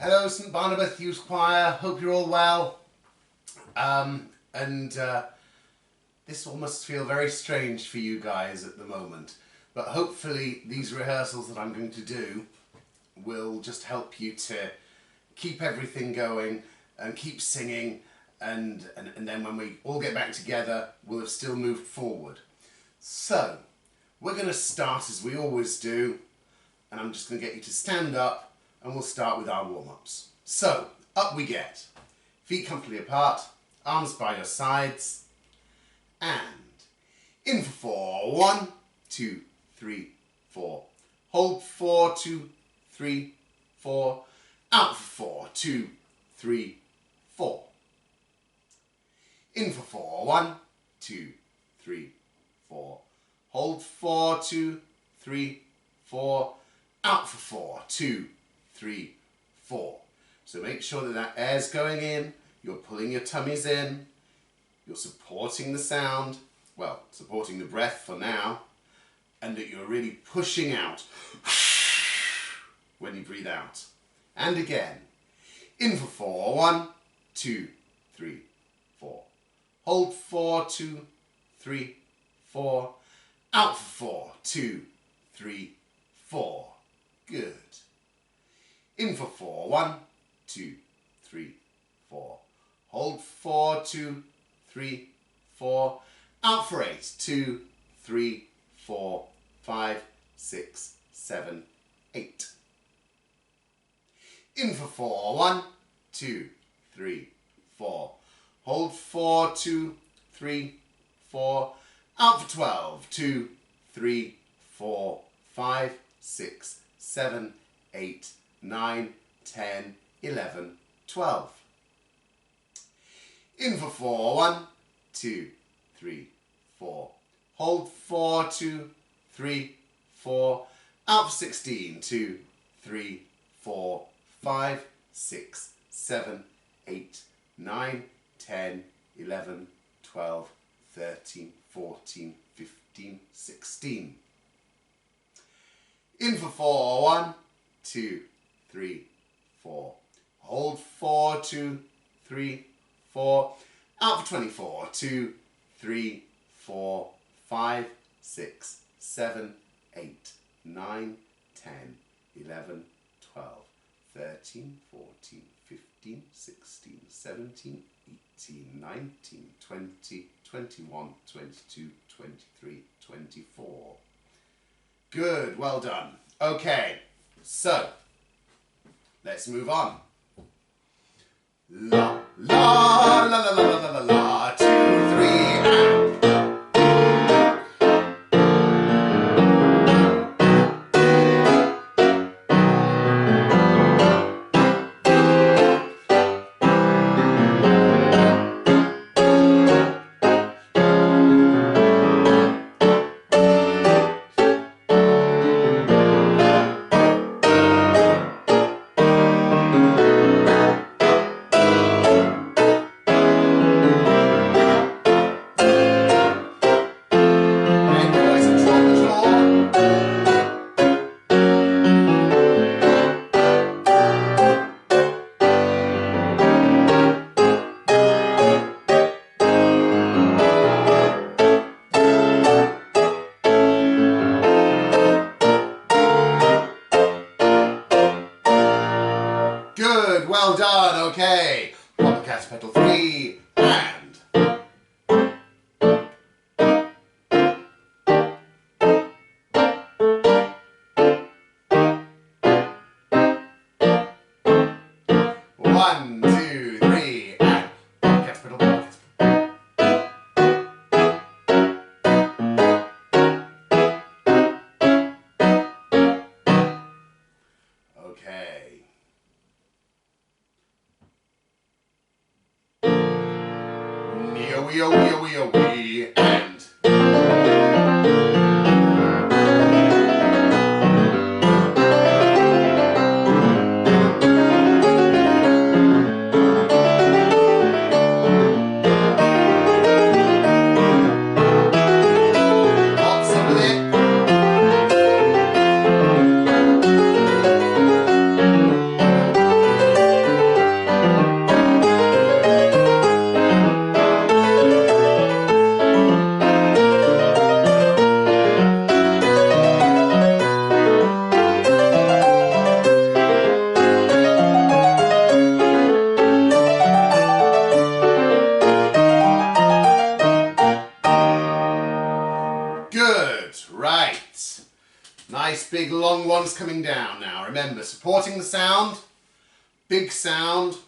Hello, St Barnabas Youth Choir. Hope you're all well. This all must feel very strange for you guys at the moment, but hopefully these rehearsals that I'm going to do will just help you to keep everything going and keep singing, and then when we all get back together, we'll have still moved forward. So, we're going to start as we always do, and I'm just going to get you to stand up and we'll start with our warm-ups. So, up we get. Feet comfortably apart, arms by your sides, and in for 4. 1, 2, 3, 4. Hold 4, 2, 3, 4. Out for 4, 2, 3, 4. In for 4. 1, 2, 3, 4. Hold 4, 2, 3, 4. Out for 4, 2, 3, 4. So make sure that air's going in, you're pulling your tummies in, you're supporting the sound, well, supporting the breath for now, and that you're really pushing out when you breathe out. And again, in for 4. 1, 2, 3, 4. Hold 4, 2, 3, 4. Out for 4, 2, 3, 4. Good. In for 4. 1, 2, 3, 4. Hold 4, 2, 3, 4. Out for 8. 2, 3, 4, 5, 6, 7, 8. In for 4. 1, 2, 3, 4. Hold 4, 2, 3, 4. Out for 12. 2, 3, 4, 5, 6, 7, 8, 9, 10, 11, 12. In for 4. 1, 2, 3, 4. Hold 4, 2, 3, 4. Out for 16. 2, 3, 4, 5, 6, 7, 8, 9, 10, 11, 12, 13, 14, 15, 16. In for 4. 1, 2, 3, 4. Hold 4, 2, 3, 4. Out for 24. 2, 3, 4, 5, 6, 7, 8, 9, 10, 11, 12, 13, 14, 15, 16, 17, 18, 19, 20, 21, 22, 23, 24. Good, well done. Okay, so let's move on. La, la, la, la, la, la, la, la, 2, 3, and... Good, well done, okay. Pop the cat's pedal 3, and... One, 2, 3, and... Pop the cat's pedal, pop the cat's pedal. Okay. Wee, and... Lots of it. Good. Right. Nice big long ones coming down now. Remember, supporting the sound. Big sound.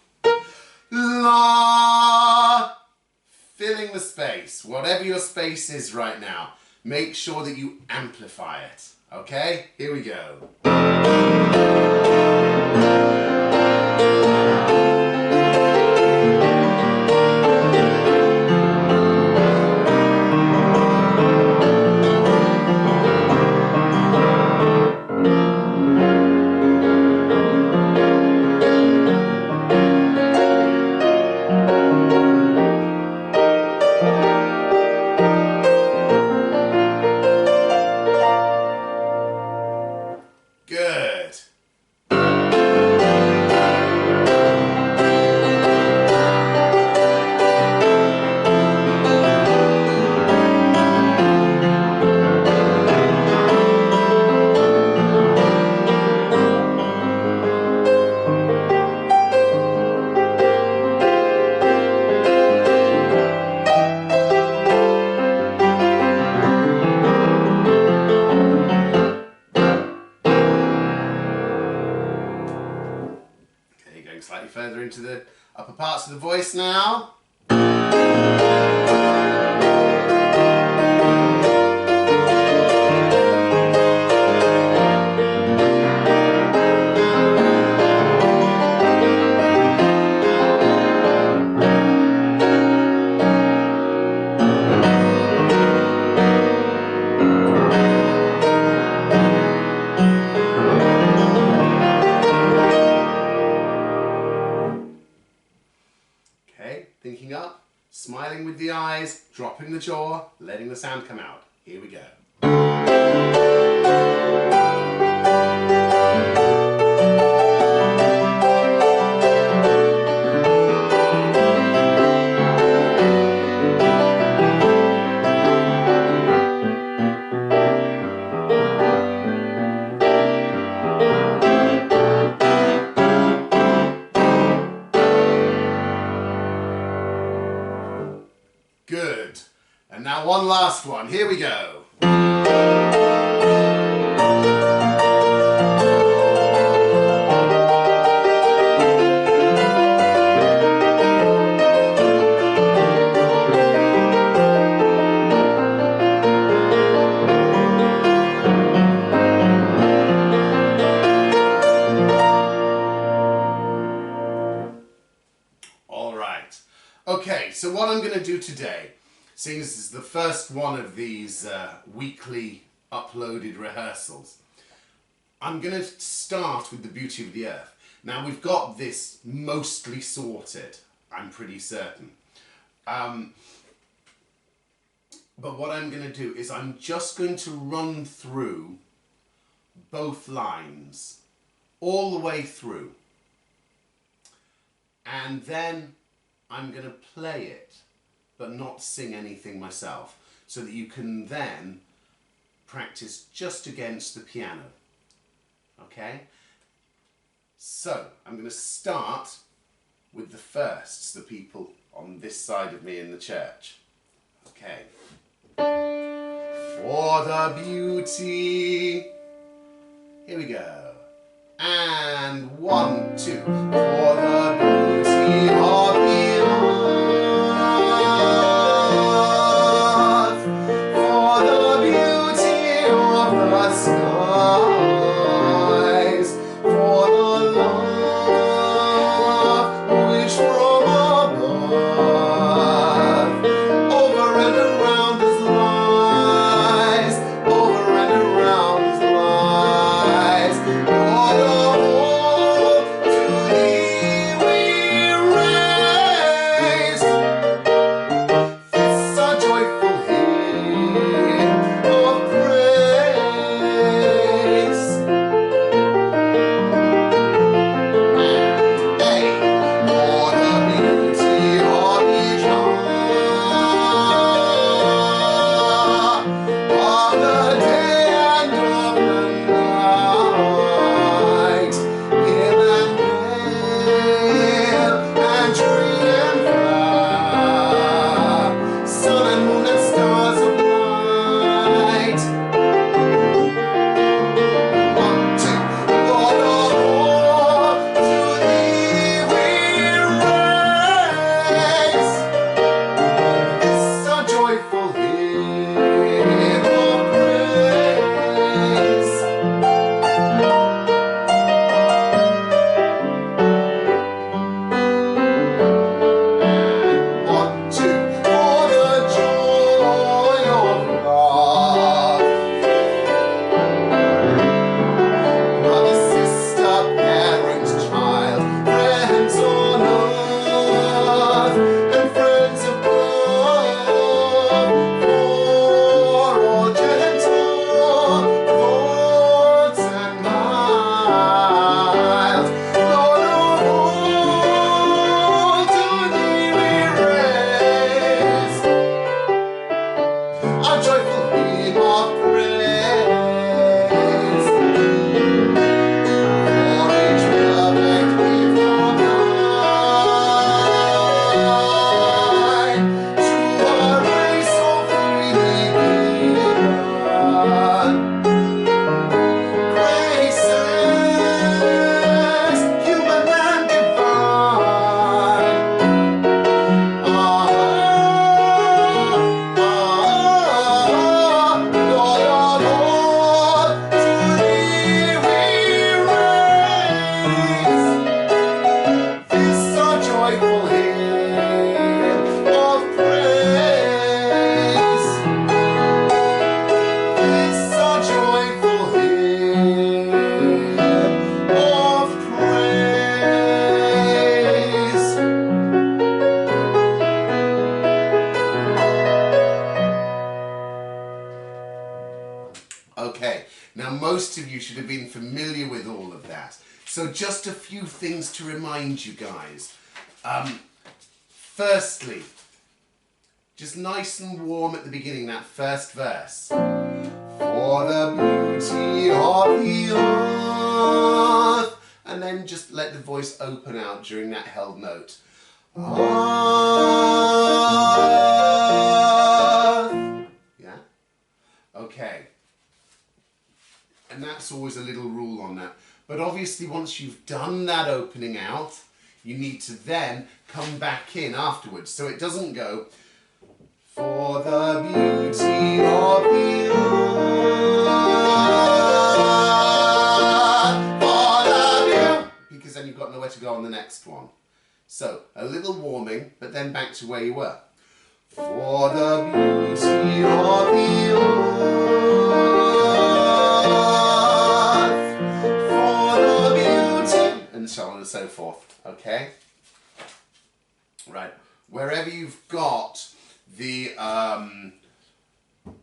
La. Filling the space. Whatever your space is right now, make sure that you amplify it. Okay? Here we go. Good. Going slightly further into the upper parts of the voice now. Thinking up, smiling with the eyes, dropping the jaw, letting the sound come out. Here we go. Good. And now one last one. Here we go. All right. Okay, so what I'm going to do today, seeing as this is the first one of these weekly uploaded rehearsals, I'm going to start with the beauty of the earth. Now we've got this mostly sorted, I'm pretty certain. But what I'm going to do is I'm just going to run through both lines, all the way through. And then I'm going to play it, but not sing anything myself, so that you can then practice just against the piano. Okay? So, I'm going to start with the firsts, the people on this side of me in the church. Okay. For the beauty. Here we go. And 1, 2. For the beauty of the earth, for the beauty of the skies, for the love which from above over and around us lies, over and around us lies. For the whole to thee we Okay, now most of you should have been familiar with all of that. So just a few things to remind you guys. Firstly, just nice and warm at the beginning, that first verse. For the beauty of the earth. And then just let the voice open out during that held note. Earth. Yeah? Okay. And that's always a little rule on that. But obviously once you've done that opening out, you need to then come back in afterwards. So it doesn't go, for the beauty of the earth, for the beauty, because then you've got nowhere to go on the next one. So a little warming, but then back to where you were. For the beauty of the earth, for the beauty, and so on and so forth. Okay? Right. Wherever you've got the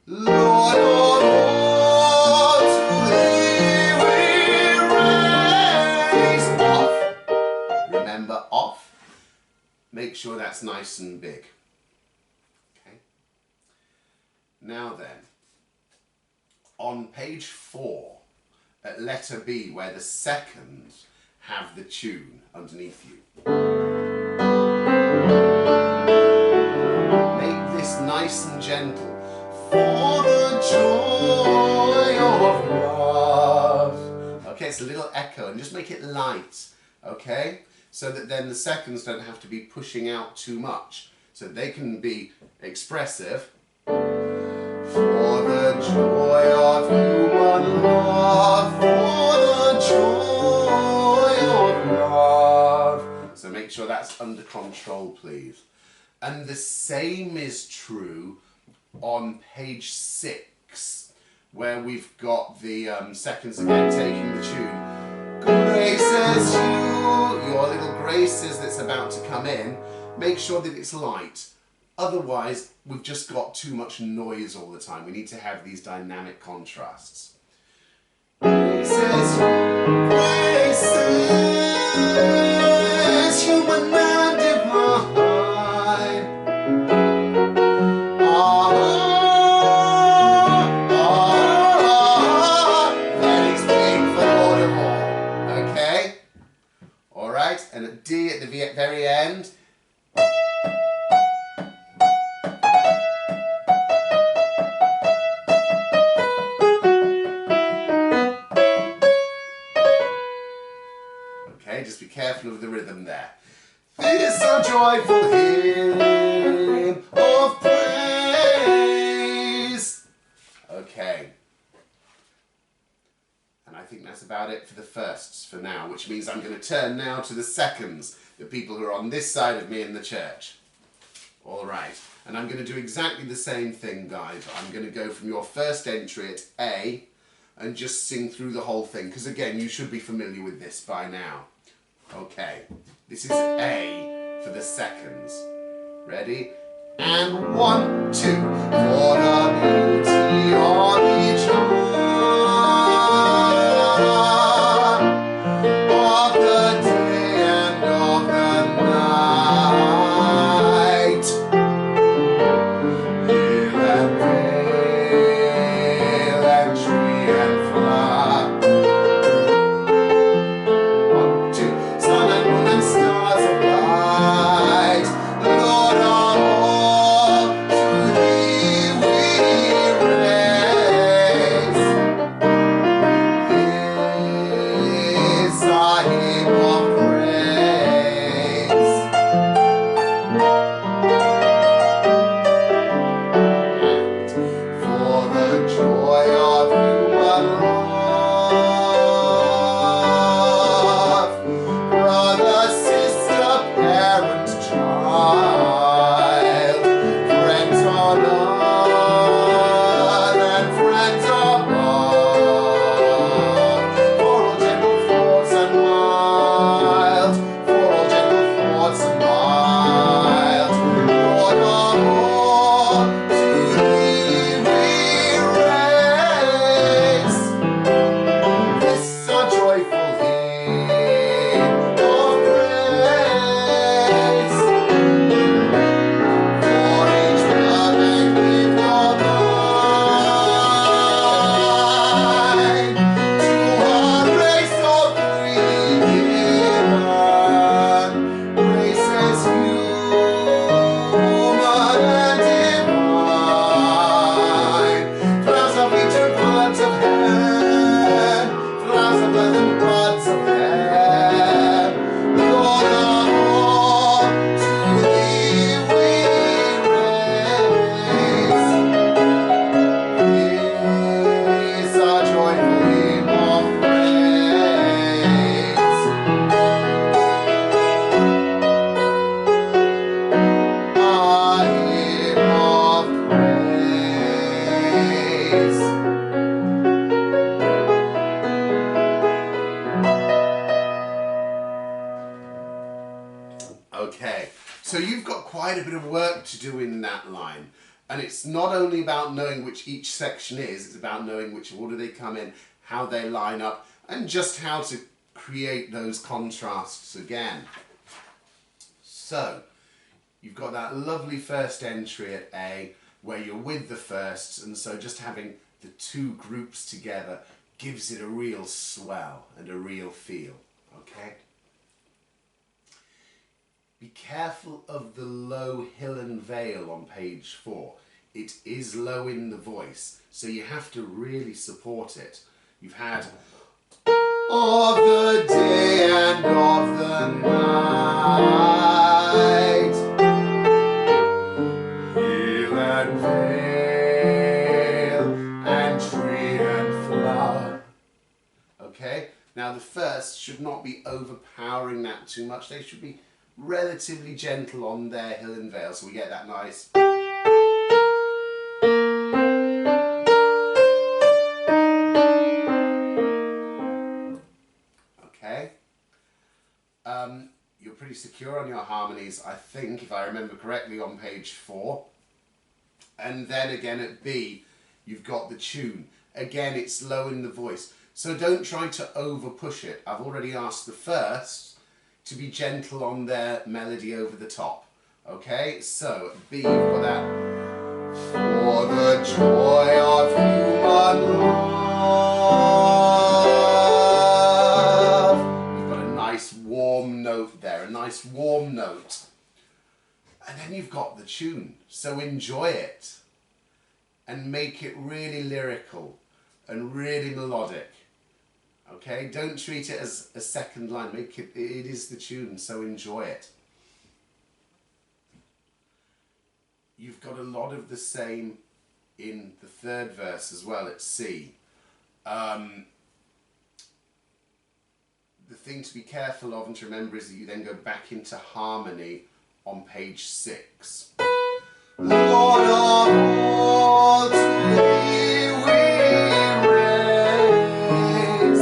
Lord, oh Lord, to thee we raise off. Remember off. Make sure that's nice and big. Okay. Now then, on page 4, at letter B, where the seconds have the tune underneath you. Nice and gentle. For the joy of love. Okay, it's a little echo, and just make it light. Okay, so that then the seconds don't have to be pushing out too much, so they can be expressive. For the joy of human love. For the joy of love. So make sure that's under control, please. And the same is true on page 6, where we've got the seconds again taking the tune. Graces you, your little graces that's about to come in, make sure that it's light. Otherwise, we've just got too much noise all the time. We need to have these dynamic contrasts. Graces you, graces, human and divine. And a D at the very end. Okay, just be careful of the rhythm there. This a joyful hymn of praise. Okay. And I think that's about it for the firsts for now, which means I'm going to turn now to the seconds, the people who are on this side of me in the church. All right. And I'm going to do exactly the same thing, guys. I'm going to go from your first entry at A and just sing through the whole thing, because again, you should be familiar with this by now. Okay. This is A for the seconds. Ready? And 1, 2. For the beauty of each other. Of the day and of the night, hill and vale and tree and flower. 1, 2. Sun and moon and stars of light, Lord of all, to thee we raise. quite a bit of work to do in that line. And it's not only about knowing which each section is, it's about knowing which order they come in, how they line up, and just how to create those contrasts again. So, you've got that lovely first entry at A, where you're with the firsts, and so just having the two groups together gives it a real swell and a real feel, okay? Be careful of the low hill and vale on page 4. It is low in the voice, so you have to really support it. You've had of the day and of the night, hill and vale and tree and flower. Okay, now the first should not be overpowering that too much. They should be relatively gentle on their hill and vale, so we get that nice. Okay, you're pretty secure on your harmonies, I think, if I remember correctly, on page 4. And then again at B, you've got the tune. Again, it's low in the voice, so don't try to over push it. I've already asked the first to be gentle on their melody over the top. Okay, so at B, you've got that. For the joy of human love. You've got a nice warm note there, a nice warm note. And then you've got the tune, so enjoy it and make it really lyrical and really melodic. Okay, don't treat it as a second line, make it is the tune, so enjoy it. You've got a lot of the same in the third verse as well at C. The thing to be careful of and to remember is that you then go back into harmony on page 6. Lord of all, to thee we raise.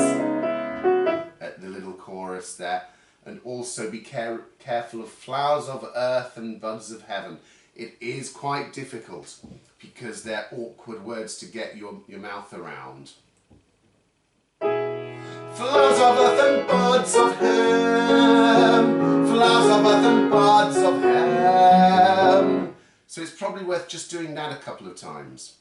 At the little chorus there. And also be careful of flowers of earth and buds of heaven. It is quite difficult because they're awkward words to get your mouth around. Flowers of earth and buds of heaven, flowers of earth and buds of heaven. So it's probably worth just doing that a couple of times.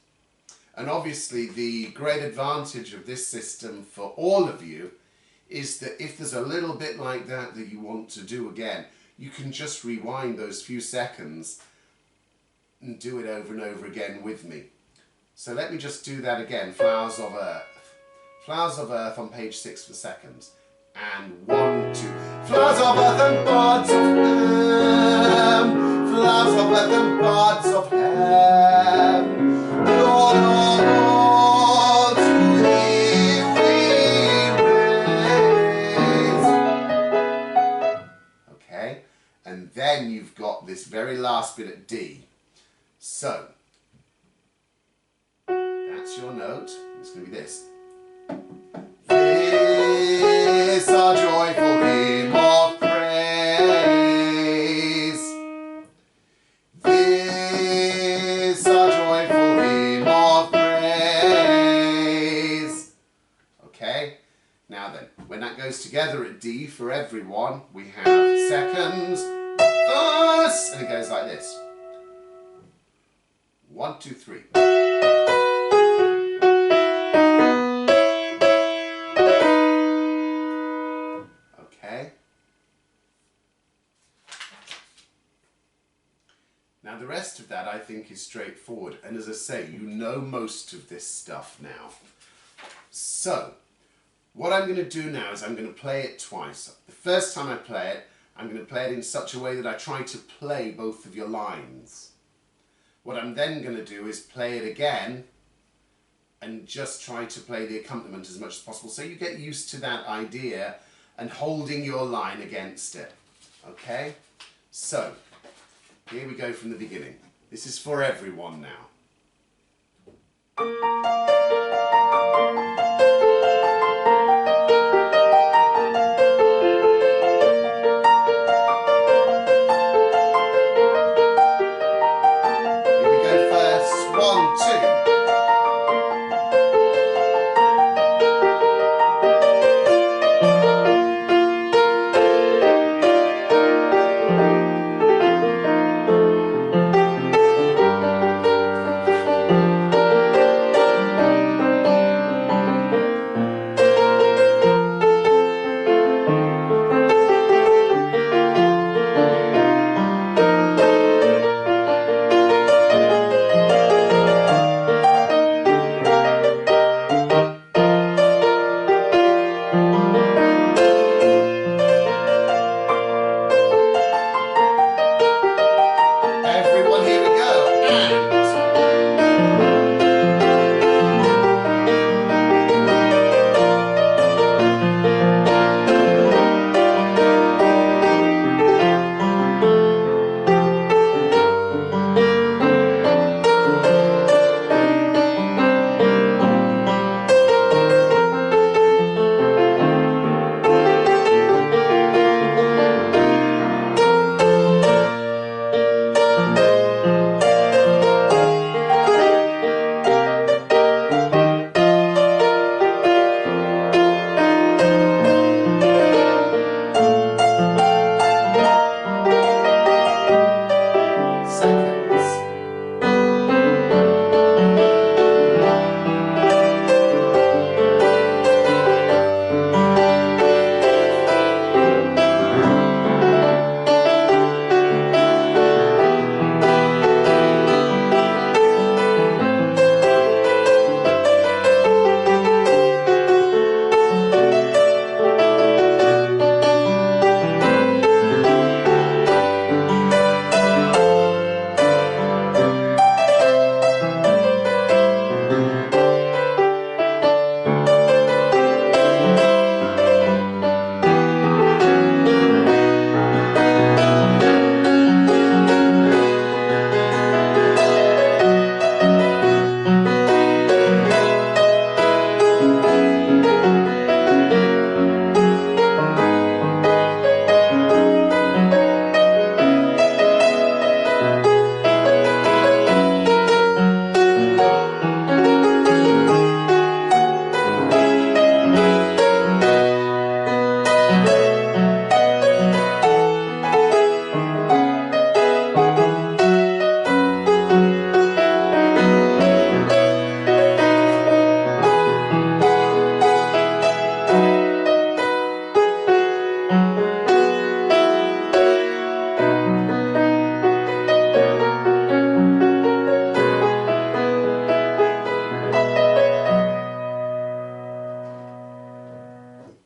And obviously the great advantage of this system for all of you is that if there's a little bit like that that you want to do again, you can just rewind those few seconds and do it over and over again with me. So let me just do that again. Flowers of earth. Flowers of earth on page 6 for seconds. And 1, 2. Flowers of earth and buds of heaven. Flowers of earth and buds of heaven. Lord of all, to thee we raise. Okay, and then you've got this very last bit at D. So, that's your note. It's going to be this. This our joyful hymn of praise. This our joyful hymn of praise. Okay, now then, when that goes together at D for everyone, we have seconds, verse, and it goes like this. 1, 2, 3. Okay. Now the rest of that I think is straightforward, and as I say, you know most of this stuff now. So, what I'm going to do now is I'm going to play it twice. The first time I play it, I'm going to play it in such a way that I try to play both of your lines. What I'm then going to do is play it again and just try to play the accompaniment as much as possible so you get used to that idea and holding your line against it. Okay? So, here we go from the beginning. This is for everyone now.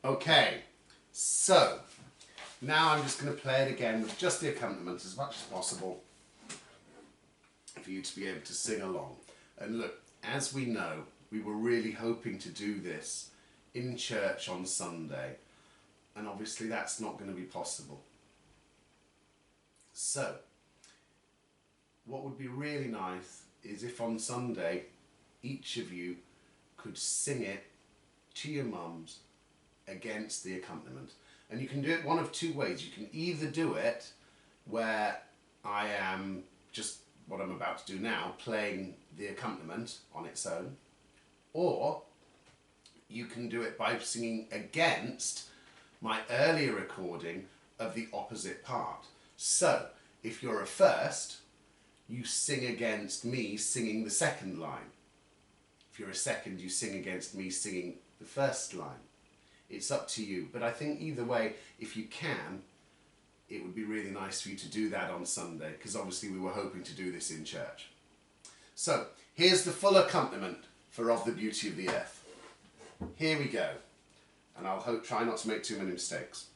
Okay, so now I'm just going to play it again with just the accompaniment as much as possible for you to be able to sing along. And look, as we know, we were really hoping to do this in church on Sunday, and obviously that's not going to be possible. So, what would be really nice is if on Sunday each of you could sing it to your mums against the accompaniment. And you can do it one of two ways. You can either do it where I am just what I'm about to do now, playing the accompaniment on its own, or you can do it by singing against my earlier recording of the opposite part. So, if you're a first, you sing against me singing the second line. If you're a second, you sing against me singing the first line. It's up to you, but I think either way, if you can, it would be really nice for you to do that on Sunday, because obviously we were hoping to do this in church. So, here's the full accompaniment for Of the Beauty of the Earth. Here we go, and I'll try not to make too many mistakes.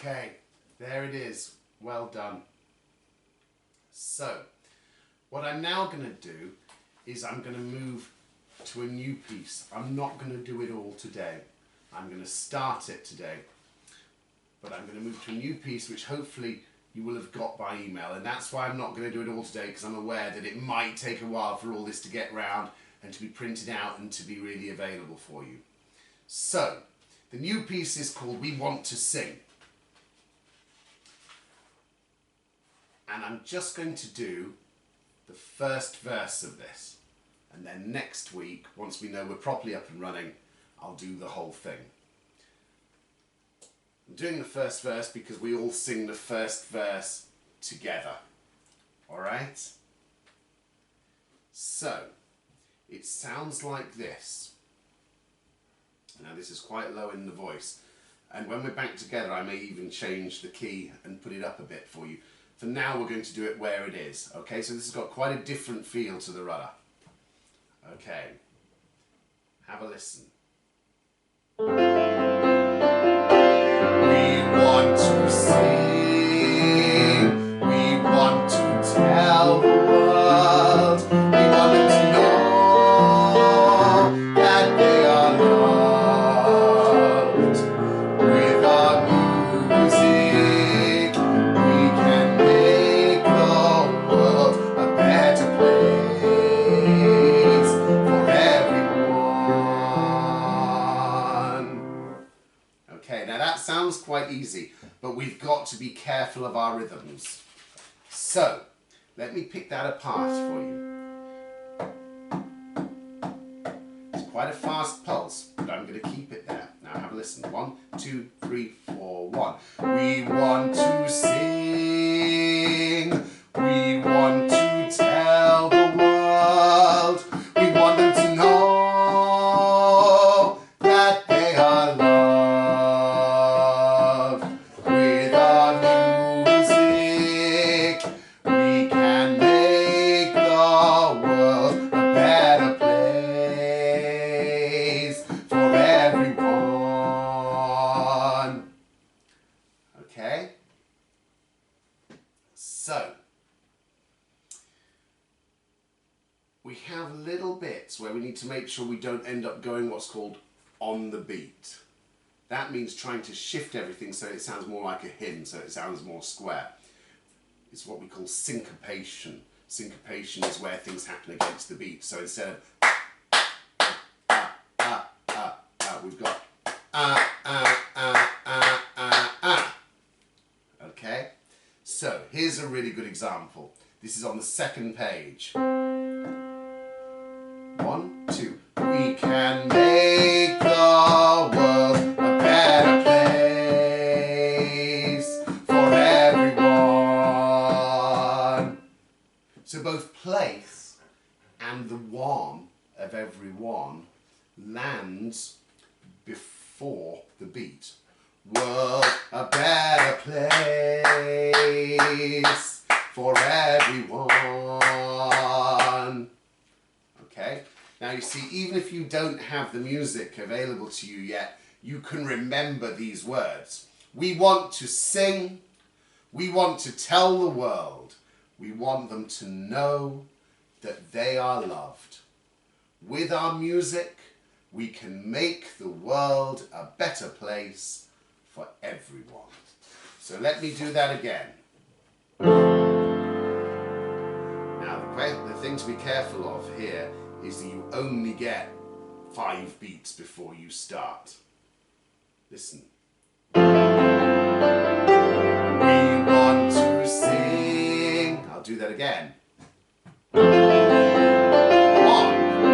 Okay, there it is. Well done. So, what I'm now going to do is I'm going to move to a new piece. I'm not going to do it all today. I'm going to start it today. But I'm going to move to a new piece which hopefully you will have got by email, and that's why I'm not going to do it all today, because I'm aware that it might take a while for all this to get round and to be printed out and to be really available for you. So, the new piece is called We Want to Sing. And I'm just going to do the first verse of this. And then next week, once we know we're properly up and running, I'll do the whole thing. I'm doing the first verse because we all sing the first verse together. Alright? So, it sounds like this. Now this is quite low in the voice. And when we're back together, I may even change the key and put it up a bit for you. For now, we're going to do it where it is. Okay, so this has got quite a different feel to the rudder. Okay, have a listen. We want to sing, we want to tell the world, we want them to know that they are loved. With our music, we can make the world a better place for everyone. Okay, now that sounds quite easy, but we've got to be careful of our rhythms. So, let me pick that apart for you. It's quite a fast pulse, but I'm going to keep it there. Now have a listen. 1, 2, 3, 4, 1. We want to sing. We want to tell the world. We want them to know that they are loved. With our music, we can make the world a better place for everyone. Okay? So, we have little bits where we need to make sure we don't end up going what's called on the beat. That means trying to shift everything so it sounds more like a hymn, so it sounds more square. It's what we call syncopation. Syncopation is where things happen against the beat. So instead of we've got Okay? So, here's a really good example. This is on the second page. 1, 2. We can make the world a better place for everyone. So both place and the one of everyone lands before the beat. World a better place for everyone. Okay? Now you see, even if you don't have the music available to you yet, you can remember these words. We want to sing. We want to tell the world. We want them to know that they are loved. With our music, we can make the world a better place for everyone. So let me do that again. Now the thing to be careful of here is that you only get 5 beats before you start. Listen. We want to sing. I'll do that again. 1.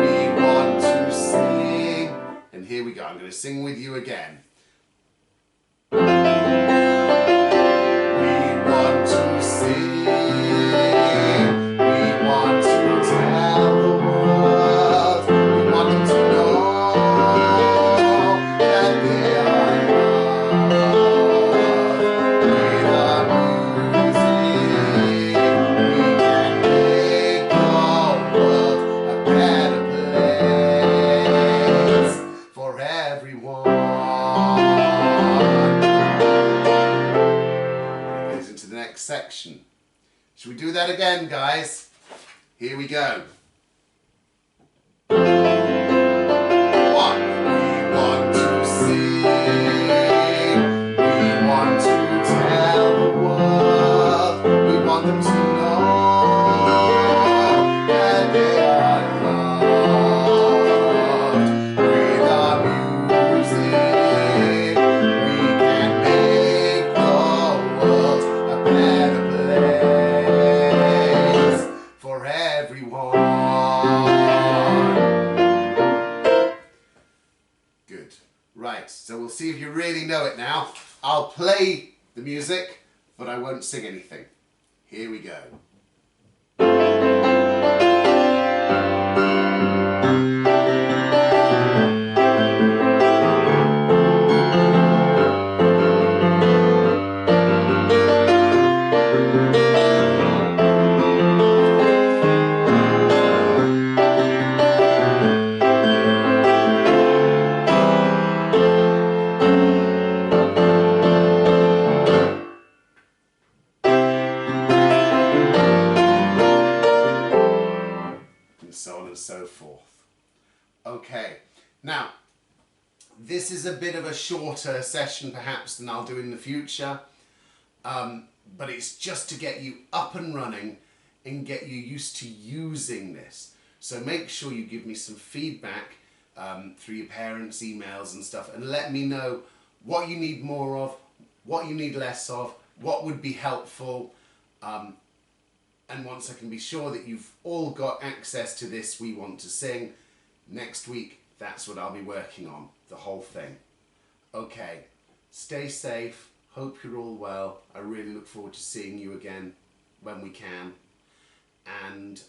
We want to sing. And here we go. I'm going to sing with you again. We want to sing. We want to tell the world. We want them to know that they are loved. With our music, we can make the world a better place for everyone. Section. Should we do that again, guys? Here we go. 1. We want to sing. We want to tell the world. to know that they are loved. With our music, we can make the world a better place for everyone. Good. Right, so we'll see if you really know it now. I'll play the music, but I won't sing anything. Here we go. And so on and so forth. Okay, now this is a bit of a shorter session perhaps than I'll do in the future, but it's just to get you up and running and get you used to using this. So make sure you give me some feedback through your parents' emails and stuff, and let me know what you need more of, what you need less of, what would be helpful. And once I can be sure that you've all got access to this We Want to Sing, next week that's what I'll be working on, the whole thing. Okay, stay safe, hope you're all well. I really look forward to seeing you again when we can. And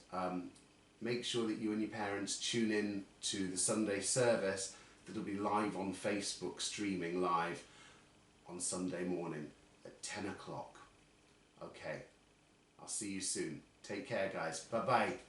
make sure that you and your parents tune in to the Sunday service that'll be live on Facebook, streaming live on Sunday morning at 10 o'clock. Okay. I'll see you soon. Take care, guys. Bye-bye.